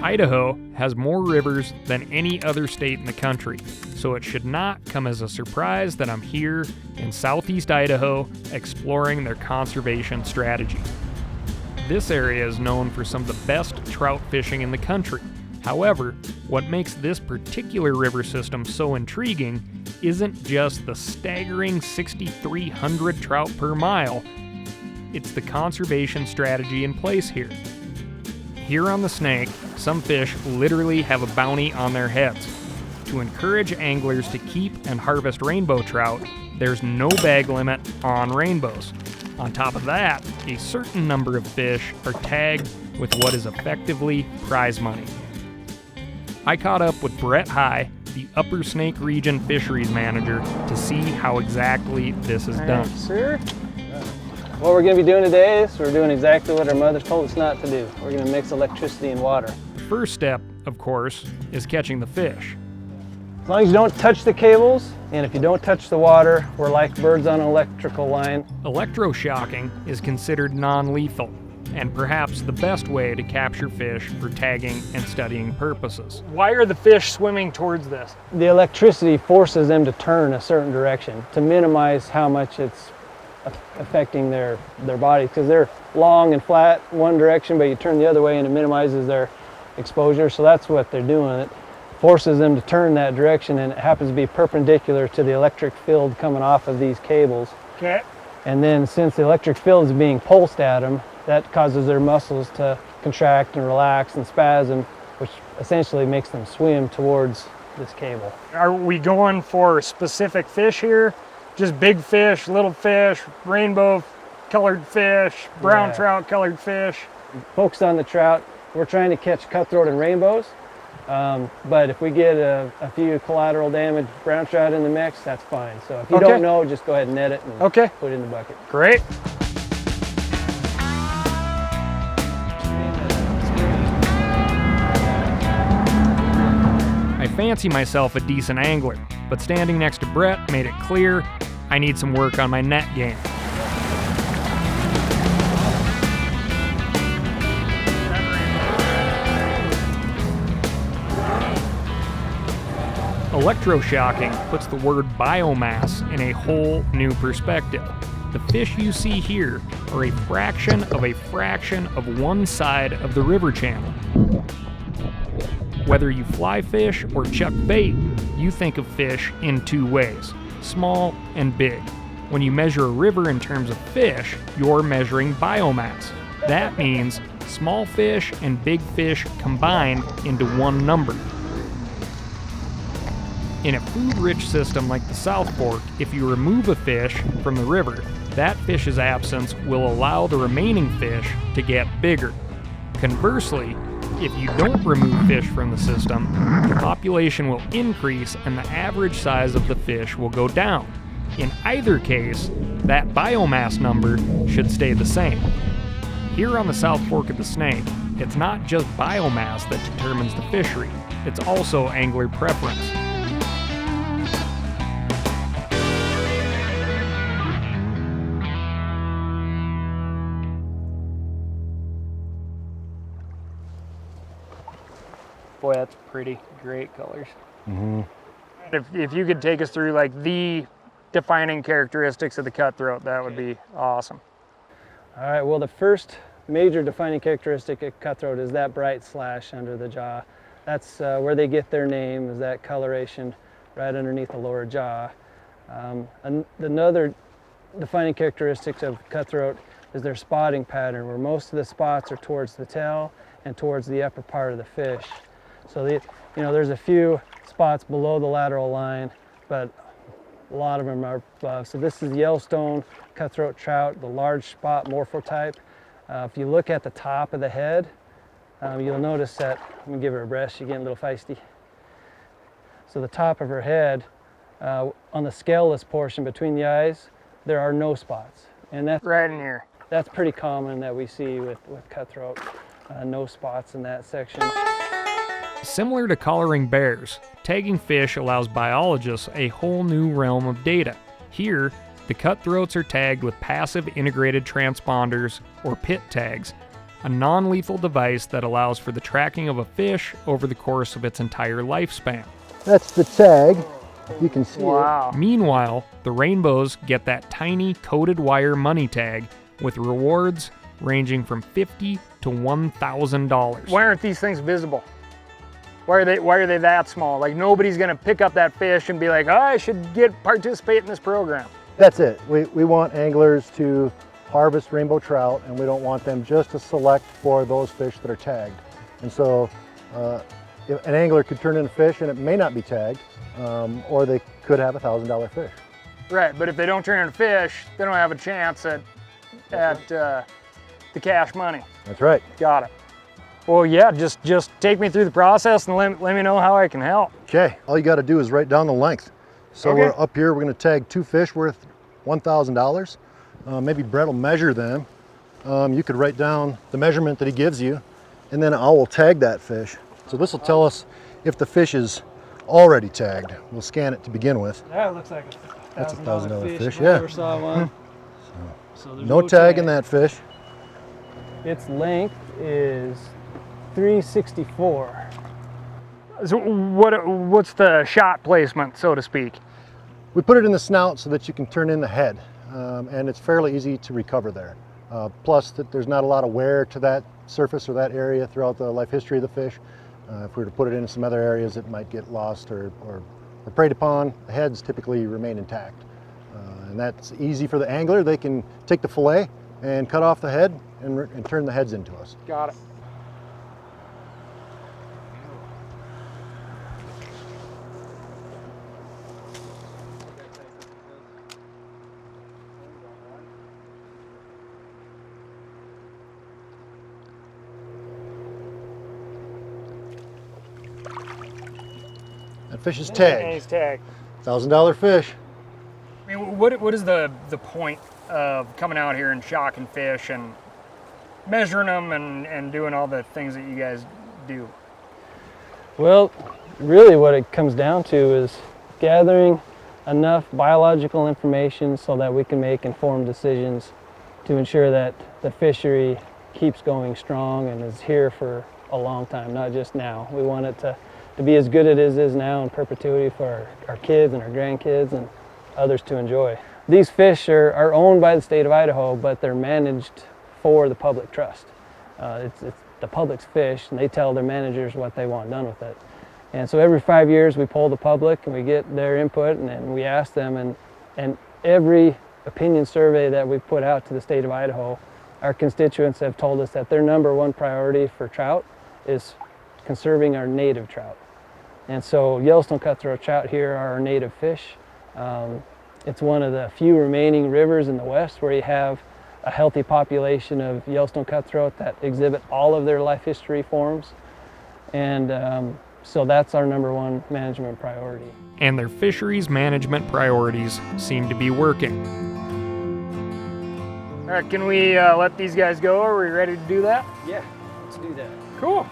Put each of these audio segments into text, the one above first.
Idaho has more rivers than any other state in the country, so it should not come as a surprise that I'm here in southeast Idaho exploring their conservation strategy. This area is known for some of the best trout fishing in the country. However, what makes this particular river system so intriguing isn't just the staggering 6,300 trout per mile, it's the conservation strategy in place here. Here on the Snake, some fish literally have a bounty on their heads. To encourage anglers to keep and harvest rainbow trout, there's no bag limit on rainbows. On top of that, a certain number of fish are tagged with what is effectively prize money. I caught up with Brett High, the Upper Snake Region Fisheries Manager, to see how exactly this is done. Sir, what we're going to be doing today is we're doing exactly what our mothers told us not to do. We're going to mix electricity and water. The first step, of course, is catching the fish. As long as you don't touch the cables, and if you don't touch the water, we're like birds on an electrical line. Electroshocking is considered non-lethal, and perhaps the best way to capture fish for tagging and studying purposes. Why are the fish swimming towards this? The electricity forces them to turn a certain direction to minimize how much it's affecting their bodies, because they're long and flat one direction, but you turn the other way and it minimizes their exposure. So that's what they're doing. It forces them to turn that direction, and it happens to be perpendicular to the electric field coming off of these cables. Okay. And then since the electric field is being pulsed at them, that causes their muscles to contract and relax and spasm, which essentially makes them swim towards this cable. Are we going for specific fish here? Just big fish, little fish, rainbow colored fish, brown trout colored fish? Focus on the trout. We're trying to catch cutthroat and rainbows, but if we get a few collateral damage brown trout in the mix, that's fine. So if you don't know, just go ahead and net it and put it in the bucket. Great. I fancy myself a decent angler, but standing next to Brett made it clear I need some work on my net game. Electroshocking puts the word biomass in a whole new perspective. The fish you see here are a fraction of one side of the river channel. Whether you fly fish or chuck bait, you think of fish in two ways, small and big. When you measure a river in terms of fish, you're measuring biomass. That means small fish and big fish combined into one number. In a food-rich system like the South Fork, if you remove a fish from the river, that fish's absence will allow the remaining fish to get bigger. Conversely, if you don't remove fish from the system, the population will increase and the average size of the fish will go down. In either case, that biomass number should stay the same. Here on the South Fork of the Snake, it's not just biomass that determines the fishery, it's also angler preference. Boy, that's pretty. Great colors. Mm-hmm. If you could take us through like the defining characteristics of the cutthroat, that would be awesome. All right, well, the first major defining characteristic of cutthroat is that bright slash under the jaw. That's where they get their name, is that coloration right underneath the lower jaw. Another defining characteristic of cutthroat is their spotting pattern, where most of the spots are towards the tail and towards the upper part of the fish. So there's a few spots below the lateral line, but a lot of them are above. So this is Yellowstone Cutthroat trout, the large spot morphotype. If you look at the top of the head, you'll notice that, let me give her a breast, she's getting a little feisty. So the top of her head, on the scaleless portion between the eyes, there are no spots. And that's right in here. That's pretty common that we see with cutthroat, no spots in that section. Similar to collaring bears, tagging fish allows biologists a whole new realm of data. Here, The cutthroats are tagged with passive integrated transponders, or PIT tags, a non-lethal device that allows for the tracking of a fish over the course of its entire lifespan. That's the tag. You can see it. Meanwhile, the rainbows get that tiny coated wire money tag with rewards ranging from $50 to $1,000. Why aren't these things visible? Why are they that small? Like nobody's gonna pick up that fish and be like, oh, I should participate in this program. That's it. We want anglers to harvest rainbow trout, and we don't want them just to select for those fish that are tagged. And so if an angler could turn in a fish and it may not be tagged, or they could have a $1,000 fish. Right, but if they don't turn in a fish, they don't have a chance at the cash money. That's right. Got it. Well, yeah, just take me through the process and let me know how I can help. Okay, all you got to do is write down the length. So Okay. we're up here, we're going to tag 2 fish worth $1,000. Maybe Brett will measure them. You could write down the measurement that he gives you, and then I will tag that fish. So this will tell us if the fish is already tagged. We'll scan it to begin with. That looks like That's a $1,000 fish, if I yeah. ever saw one. So there's No tag in that fish. Its length is 364. So what's the shot placement, so to speak? We put it in the snout so that you can turn in the head, and it's fairly easy to recover there. Plus, there's not a lot of wear to that surface or that area throughout the life history of the fish. If we were to put it in some other areas, it might get lost or preyed upon. The heads typically remain intact. And that's easy for the angler. They can take the fillet and cut off the head and turn the heads into us. Got it. That fish is And tagged. he's tagged. $1,000 fish. I mean, what is the point of coming out here and shocking fish and measuring them and doing all the things that you guys do? Well, really what it comes down to is gathering enough biological information so that we can make informed decisions to ensure that the fishery keeps going strong and is here for a long time, not just now. We want it to be as good as it is now in perpetuity for our kids and our grandkids and others to enjoy. These fish are owned by the state of Idaho, but they're managed for the public trust. It's the public's fish, and they tell their managers what they want done with it. And so every 5 years we poll the public and we get their input, and we ask them, and every opinion survey that we put out to the state of Idaho, our constituents have told us that their #1 priority for trout is conserving our native trout. And so Yellowstone cutthroat trout here are our native fish. It's one of the few remaining rivers in the West where you have a healthy population of Yellowstone cutthroat that exhibit all of their life history forms. And so that's our #1 management priority. And their fisheries management priorities seem to be working. All right, can we let these guys go? Are we ready to do that? Yeah, let's do that. Cool.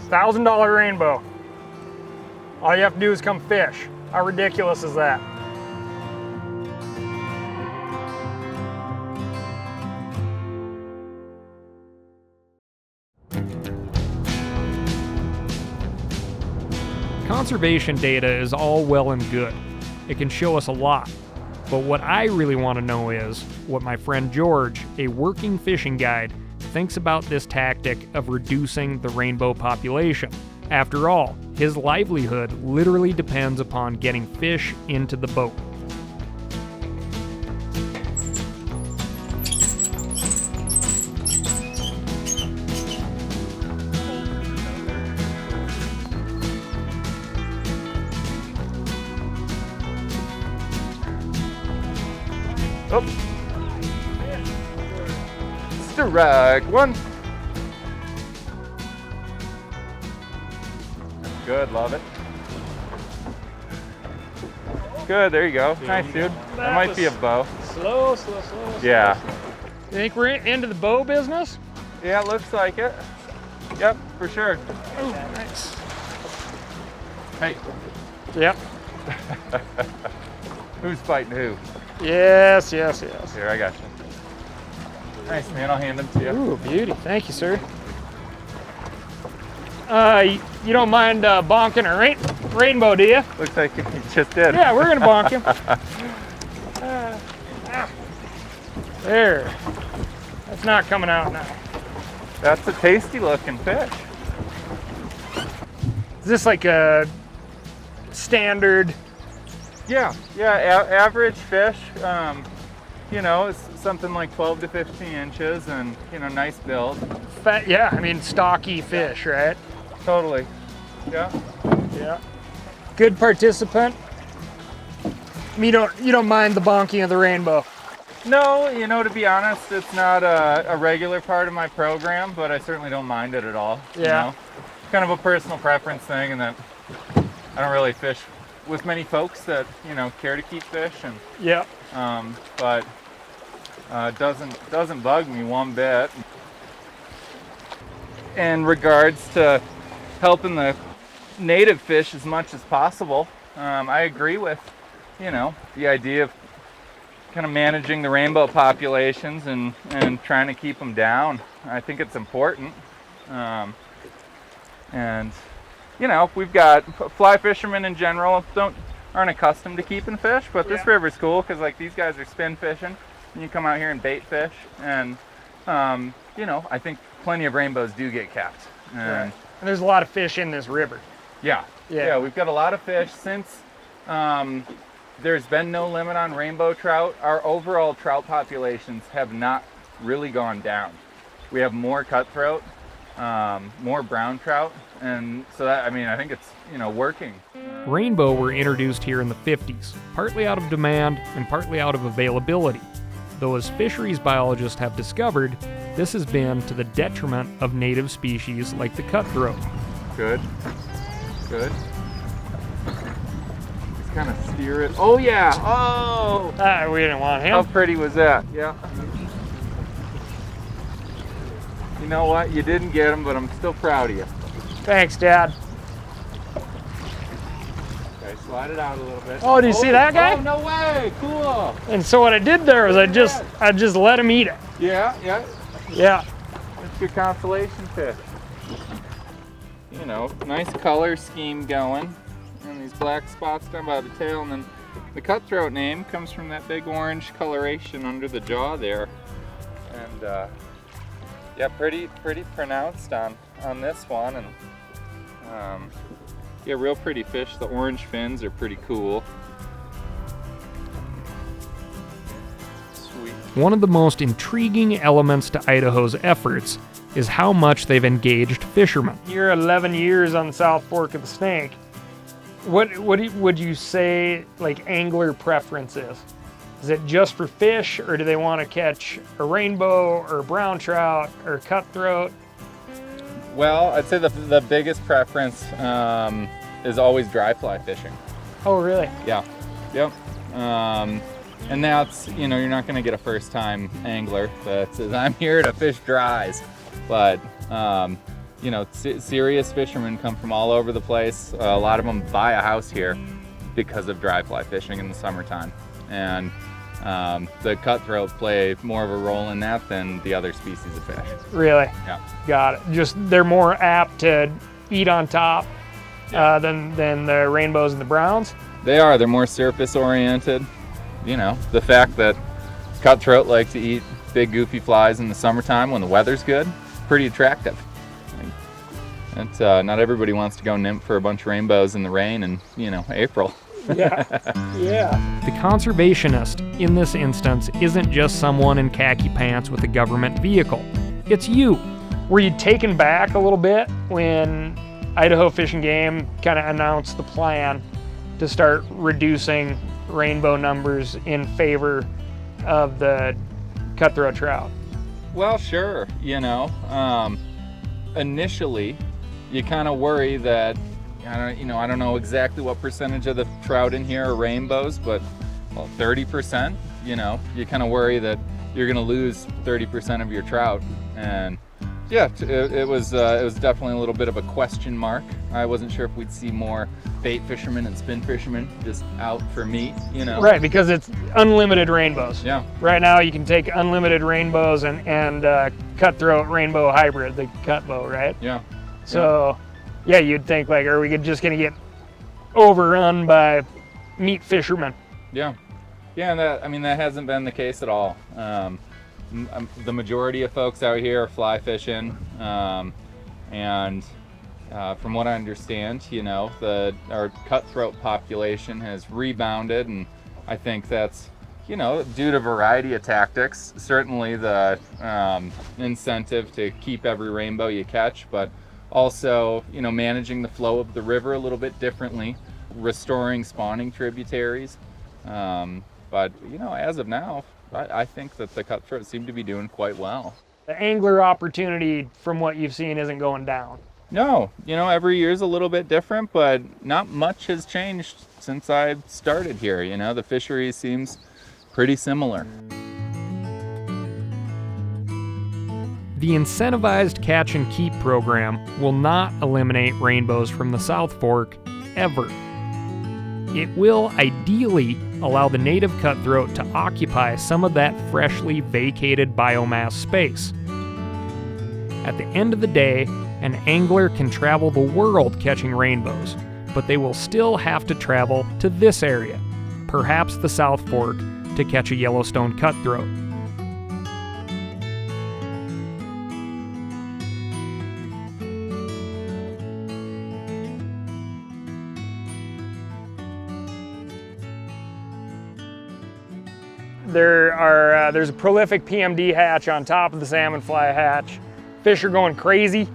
$1,000 rainbow. All you have to do is come fish. How ridiculous is that? Conservation data is all well and good. It can show us a lot. But what I really want to know is what my friend George, a working fishing guide, thinks about this tactic of reducing the rainbow population. After all, his livelihood literally depends upon getting fish into the boat. Oh. Strike one. Good, love it. Good, there you go. Nice, dude. That might be a bow. Slow. Yeah. You think we're into the bow business? Yeah, it looks like it. Yep, for sure. Oh, nice. Hey. Yep. Who's fighting who? Yes, yes, yes. Here, I got you. Nice, man. I'll hand them to you. Ooh, beauty. Thank you, sir. You don't mind bonking a rainbow, do you? Looks like you just did. Yeah, we're gonna bonk him. There. That's not coming out now. That's a tasty looking fish. Is this like a standard? Yeah, average fish. You know, it's something like 12 to 15 inches and, you know, nice build. Fat, yeah, I mean stocky fish, right? Totally. Yeah. Yeah. Good participant. You don't mind the bonking of the rainbow. No, you know, to be honest, it's not a regular part of my program, but I certainly don't mind it at all. Yeah. You know? Kind of a personal preference thing, and that I don't really fish with many folks that, you know, care to keep fish, and Yeah. but doesn't bug me one bit. In regards to helping the native fish as much as possible, I agree with, you know, the idea of kind of managing the rainbow populations and trying to keep them down. I think it's important. And you know, we've got fly fishermen in general aren't accustomed to keeping fish, but this river's cool because like these guys are spin fishing and you come out here and bait fish, and you know, I think plenty of rainbows do get kept. And there's a lot of fish in this river. Yeah, we've got a lot of fish since there's been no limit on rainbow trout. Our overall trout populations have not really gone down. We have more cutthroat, more brown trout, and so that, I mean, I think it's, you know, working. Rainbow were introduced here in the 50s, partly out of demand and partly out of availability. Though as fisheries biologists have discovered, this has been to the detriment of native species like the cutthroat. Good. Just kind of steer it. Oh yeah, oh! We didn't want him. How pretty was that? Yeah. You know what, you didn't get him, but I'm still proud of you. Thanks, Dad. Okay, slide it out a little bit. Oh, do you see that guy? Oh, no way, cool. And so what I did there was I just let him eat it. Yeah. Yeah. That's your consolation fish. You know, nice color scheme going. And these black spots down by the tail, and then the cutthroat name comes from that big orange coloration under the jaw there. And yeah, pretty pronounced on this one, and yeah, real pretty fish. The orange fins are pretty cool. Sweet. One of the most intriguing elements to Idaho's efforts is how much they've engaged fishermen. You're 11 years on the South Fork of the Snake. What would you say like angler preference is? Is it just for fish, or do they want to catch a rainbow or a brown trout or a cutthroat? Well, I'd say the biggest preference is always dry fly fishing. Oh, really? Yeah. Yep. And that's, you know, you're not going to get a first time angler that says, I'm here to fish dries. But, you know, serious fishermen come from all over the place. A lot of them buy a house here because of dry fly fishing in the summertime. And the cutthroat play more of a role in that than the other species of fish. Really? Yeah. Got it. Just they're more apt to eat on top than the rainbows and the browns? They are. They're more surface oriented. You know, the fact that cutthroat like to eat big goofy flies in the summertime when the weather's good, pretty attractive. And not everybody wants to go nymph for a bunch of rainbows in the rain in, you know, April. Yeah. The conservationist in this instance isn't just someone in khaki pants with a government vehicle. It's you. Were you taken back a little bit when Idaho Fish and Game kind of announced the plan to start reducing rainbow numbers in favor of the cutthroat trout? Well, sure. You know, initially, you kind of worry that, I don't know exactly what percentage of the trout in here are rainbows, but well, 30%, you know, you kind of worry that you're going to lose 30% of your trout. And Yeah, it was definitely a little bit of a question mark. I wasn't sure if we'd see more bait fishermen and spin fishermen just out for meat, you know. Right, because it's unlimited rainbows. Yeah. Right now you can take unlimited rainbows and cutthroat rainbow hybrid, the cut bow, right? Yeah. So, yeah, you'd think like, are we just gonna get overrun by meat fishermen? Yeah. Yeah, and that hasn't been the case at all. The majority of folks out here are fly fishing, and from what I understand, you know, our cutthroat population has rebounded, and I think that's, you know, due to a variety of tactics. Certainly the incentive to keep every rainbow you catch, but also, you know, managing the flow of the river a little bit differently, restoring spawning tributaries. But, you know, as of now, I think that the cutthroat seem to be doing quite well. The angler opportunity, from what you've seen, isn't going down. No, you know, every year's a little bit different, but not much has changed since I started here. You know, the fishery seems pretty similar. The incentivized catch and keep program will not eliminate rainbows from the South Fork ever. It will ideally allow the native cutthroat to occupy some of that freshly vacated biomass space. At the end of the day, an angler can travel the world catching rainbows, but they will still have to travel to this area, perhaps the South Fork, to catch a Yellowstone cutthroat. There's a prolific PMD hatch on top of the salmon fly hatch. Fish are going crazy,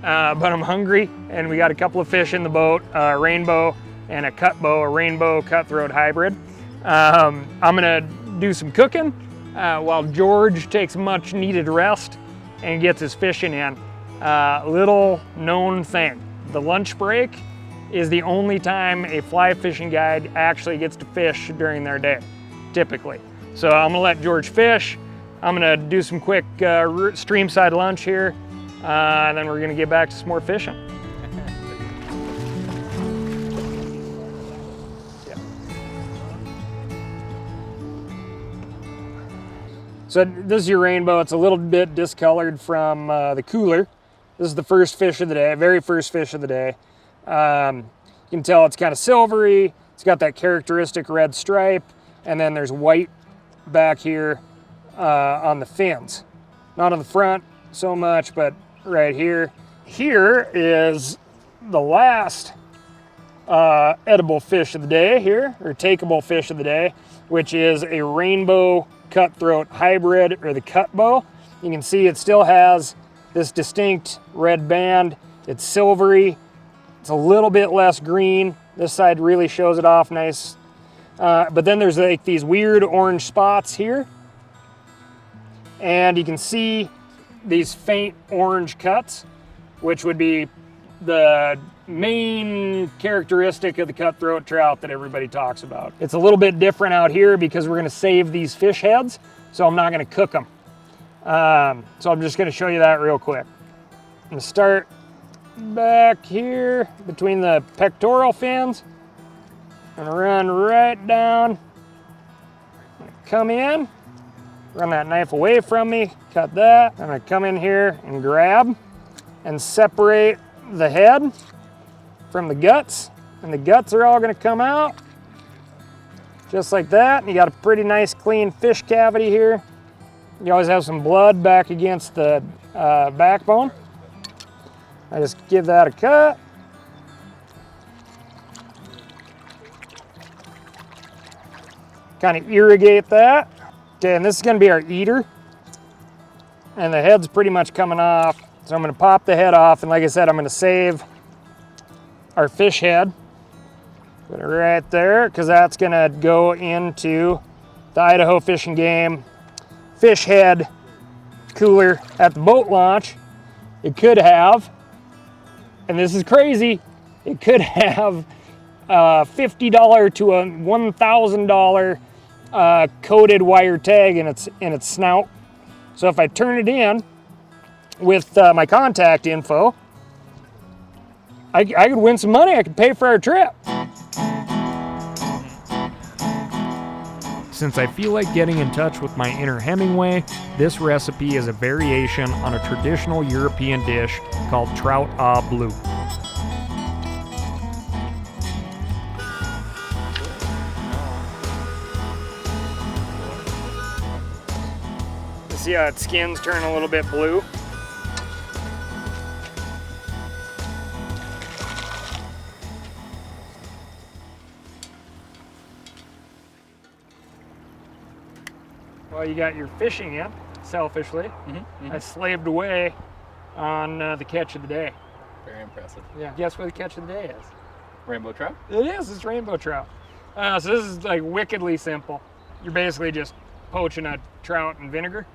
but I'm hungry, and we got a couple of fish in the boat, a rainbow and a cut bow, a rainbow cutthroat hybrid. I'm gonna do some cooking while George takes much needed rest and gets his fishing in. Little known thing, the lunch break is the only time a fly fishing guide actually gets to fish during their day, typically. So I'm gonna let George fish. I'm gonna do some quick streamside lunch here, and then we're gonna get back to some more fishing. Yeah. So this is your rainbow. It's a little bit discolored from the cooler. This is the first fish of the day, very first fish of the day. You can tell it's kind of silvery. It's got that characteristic red stripe, and then there's white back here on the fins. Not on the front so much, but right here. Here is the last edible fish of the day here, or takeable fish of the day, which is a rainbow cutthroat hybrid, or the cut bow. You can see it still has this distinct red band. It's silvery. It's a little bit less green. This side really shows it off nice. But then there's like these weird orange spots here. And you can see these faint orange cuts, which would be the main characteristic of the cutthroat trout that everybody talks about. It's a little bit different out here because we're gonna save these fish heads, so I'm not gonna cook them. So I'm just gonna show you that real quick. I'm gonna start back here between the pectoral fins and run right down. Come in, run that knife away from me, cut that. I'm gonna come in here and grab and separate the head from the guts, and the guts are all gonna come out just like that. And you got a pretty nice clean fish cavity here. You always have some blood back against the backbone. I just give that a cut. Kind of irrigate that. Okay, and this is gonna be our eater. And the head's pretty much coming off. So I'm gonna pop the head off, and like I said, I'm gonna save our fish head. Put it right there, because that's gonna go into the Idaho Fish and Game fish head cooler at the boat launch. It could have, and this is crazy, it could have a $50 to a $1,000 coated wire tag in its snout. So if I turn it in, with my contact info, I could win some money. I could pay for our trip. Since I feel like getting in touch with my inner Hemingway, this recipe is a variation on a traditional European dish called trout au bleu. See how its skins turn a little bit blue? Well, you got your fishing in, selfishly. I slaved away on the catch of the day. Very impressive. Yeah. Guess what the catch of the day is? Rainbow trout? It is. It's rainbow trout. So this is like wickedly simple. You're basically just poaching a trout in vinegar,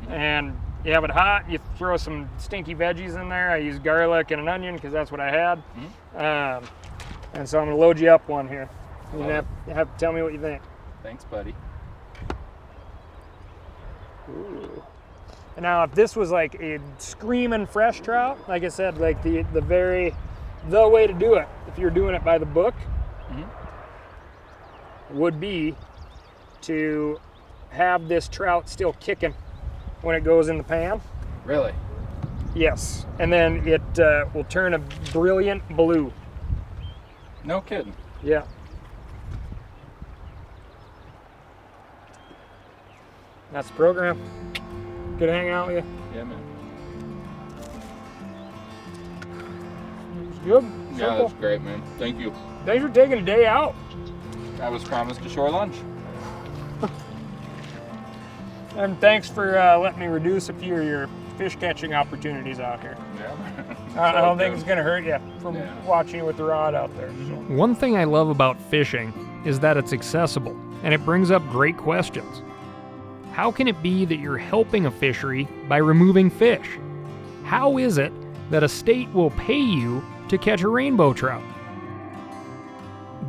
and you have it hot. You throw some stinky veggies in there. I use garlic and an onion because that's what I had. And so I'm gonna load you up one here. You have to tell me what you think. Thanks, buddy. Ooh. And now, if this was like a screaming fresh trout, like I said, like the way to do it, if you're doing it by the book, would be to have this trout still kicking when it goes in the pan. Really? Yes, and then it will turn a brilliant blue. No kidding. Yeah. That's the program. Good to hang out with you. Yeah, man. It's good. Yeah, Simple. that's great, man. Thank you. Thanks for taking a day out. I was promised a shore lunch. And thanks for letting me reduce a few of your fish catching opportunities out here. Yeah. I don't think it's going to hurt you from watching you with the rod out there. So. One thing I love about fishing is that it's accessible, and it brings up great questions. How can it be that you're helping a fishery by removing fish? How is it that a state will pay you to catch a rainbow trout?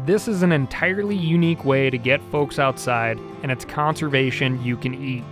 This is an entirely unique way to get folks outside, and it's conservation you can eat.